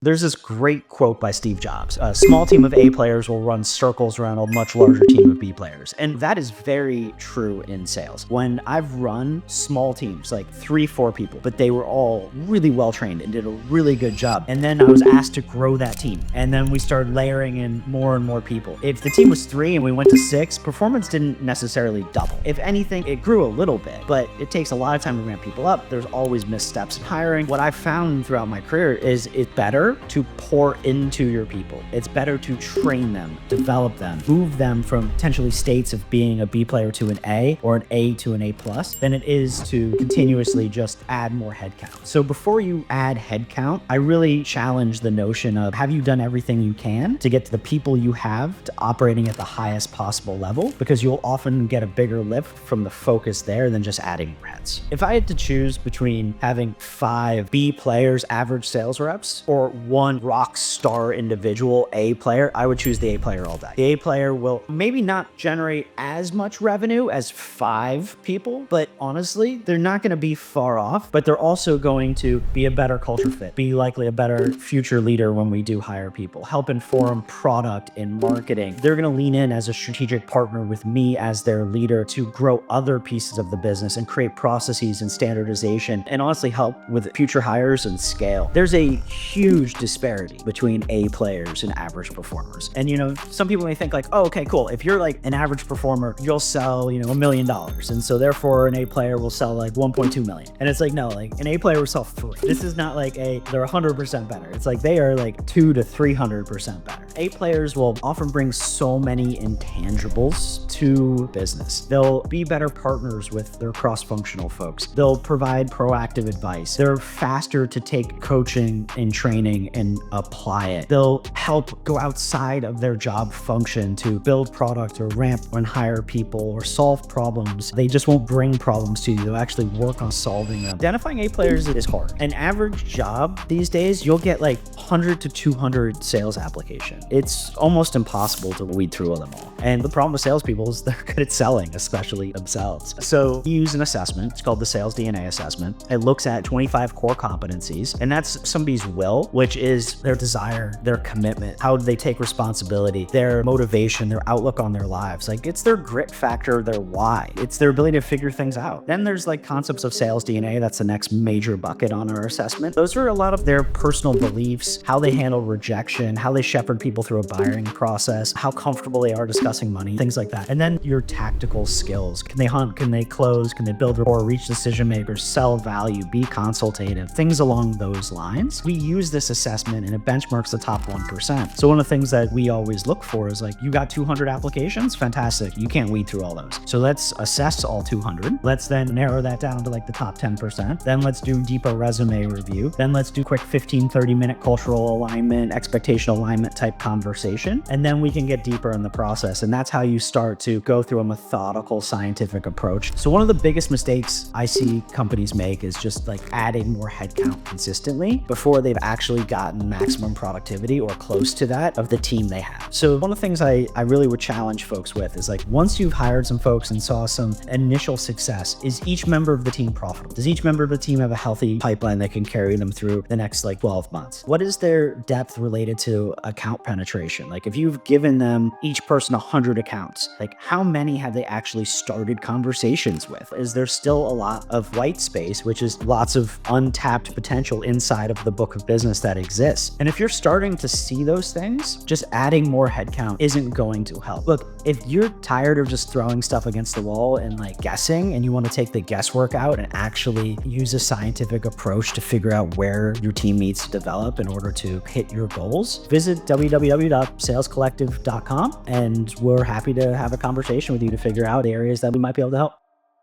There's this great quote by Steve Jobs. A small team of A players will run circles around a much larger team of B players. And that is very true in sales. When I've run small teams, like 3-4 people, but they were all really well trained and did a really good job. And then I was asked to grow that team. And then we started layering in more and more people. If the team was 3 and we went to 6, performance didn't necessarily double. If anything, it grew a little bit, but it takes a lot of time to ramp people up. There's always missteps in hiring. What I've found throughout my career is it's better to pour into your people. It's better to train them, develop them, move them from potentially states of being a B player to an A or an A to an A plus than it is to continuously just add more headcount. So before you add headcount, I really challenge the notion of, have you done everything you can to get to the people you have to operating at the highest possible level? Because you'll often get a bigger lift from the focus there than just adding more heads. If I had to choose between having 5 B players, average sales reps, or 1 rock star individual A player, I would choose the A player all day. The A player will maybe not generate as much revenue as 5 people, but honestly, they're not going to be far off, but they're also going to be a better culture fit, be likely a better future leader when we do hire people, help inform product and marketing. They're going to lean in as a strategic partner with me as their leader to grow other pieces of the business and create processes and standardization, and honestly help with future hires and scale. There's a huge disparity between A players and average performers. And some people may think like, oh, okay, cool. If you're like an average performer, you'll sell, $1 million. And so therefore an A player will sell like 1.2 million. And it's like, no, like an A player will sell 3. This is not like they're 100% better. It's like they are like 200 to 300% better. A players will often bring so many intangibles to business. They'll be better partners with their cross-functional folks. They'll provide proactive advice. They're faster to take coaching and training and apply it. They'll help go outside of their job function to build product or ramp and hire people or solve problems. They just won't bring problems to you. They'll actually work on solving them. Identifying A players is hard. An average job these days, you'll get like 100 to 200 sales applications. It's almost impossible to weed through them all. And the problem with salespeople is they're good at selling, especially themselves. So we use an assessment. It's called the Sales DNA Assessment. It looks at 25 core competencies, and that's somebody's will, which is their desire, their commitment, how they take responsibility, their motivation, their outlook on their lives. Like it's their grit factor, their why. It's their ability to figure things out. Then there's like concepts of sales DNA. That's the next major bucket on our assessment. Those are a lot of their personal beliefs, how they handle rejection, how they shepherd people through a buying process, how comfortable they are discussing money, things like that. And then your tactical skills. Can they hunt? Can they close? Can they build rapport, reach decision makers, sell value, be consultative, things along those lines. We use this assessment and it benchmarks the top 1%. So one of the things that we always look for is like, you got 200 applications? Fantastic. You can't weed through all those. So let's assess all 200. Let's then narrow that down to like the top 10%. Then let's do deeper resume review. Then let's do quick 15-30 minute cultural alignment, expectation alignment type conversation. And then we can get deeper in the process. And that's how you start to go through a methodical scientific approach. So one of the biggest mistakes I see companies make is just like adding more headcount consistently before they've actually gotten maximum productivity or close to that of the team they have. So one of the things I really would challenge folks with is like, once you've hired some folks and saw some initial success, is each member of the team profitable? Does each member of the team have a healthy pipeline that can carry them through the next like 12 months? What is their depth related to account penetration? Like if you've given them each person 100 accounts, like how many have they actually started conversations with? Is there still a lot of white space, which is lots of untapped potential inside of the book of business that exists? And if you're starting to see those things, just adding more headcount isn't going to help. Look, if you're tired of just throwing stuff against the wall and like guessing, and you want to take the guesswork out and actually use a scientific approach to figure out where your team needs to develop in order to hit your goals, visit www.salescollective.com and we're happy to have a conversation with you to figure out areas that we might be able to help.